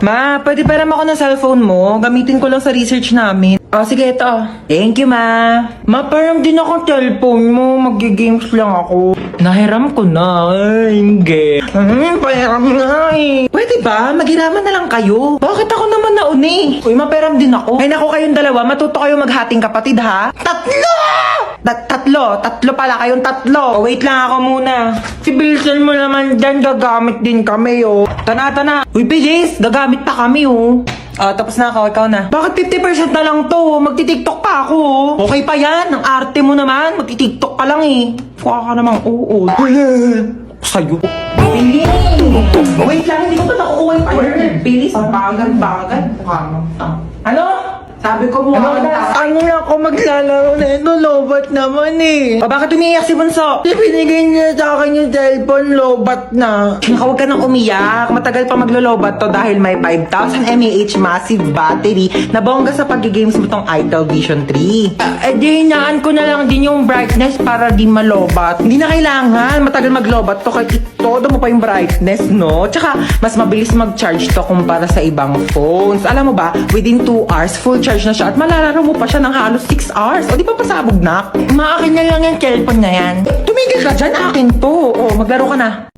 Ma, pwede pa ako ng cellphone mo? Gamitin ko lang sa research namin. Sige, ito. Thank you, ma. Ma, parang din ako cellphone mo. Mag-games lang ako. Nahiram ko na. Ay, hindi. Pahiram na eh. Pwede ba? Maghiraman na lang kayo. Bakit ako naman nauni? Uy, maperam din ako. Ay, naku kayong dalawa. Matuto kayo maghating kapatid, ha? Tatlo! Tatlo pala kayong tatlo. Wait lang ako muna. Si Bilson mo naman dyan, gagamit din kami, oh. Tana. Uy, bilis, gagamit pa kami, oh. Tapos na ako, ikaw na. Bakit 50% na lang to? Magti-tiktok pa ako, oh. Okay pa yan, ang arte mo naman. Magti-tiktok ka lang, eh. Kuha ka namang oo. Sa'yo. Bilis! Wait lang, hindi ko pa nakukuha yung word. Bilis, bagal. Ano? Sabi ko mo ano na ako maglalaro na ito, lobat naman eh. Bakit umiiyak si Bunso? Binigay niya sa akin yung cellphone, lobat na. Huwag ka nang umiyak. Matagal pa maglo-lobat to dahil may 5,000 mAh massive battery na bongga sa pag-games mo tong Itel Vision 3. Di hinaan ko na lang din yung brightness para di malobat. Hindi na kailangan. Matagal maglobat to kahit itodo mo pa yung brightness, no? Tsaka, mas mabilis mag-charge to kumpara sa ibang phones. Alam mo ba, within 2 hours, full charge na siya at malalaro mo pa siya ng halos 6 hours. O di pa pasabog na? Maakin na lang yung cellphone na yan. Tumigil ka dyan, akin to. Maglaro ka na.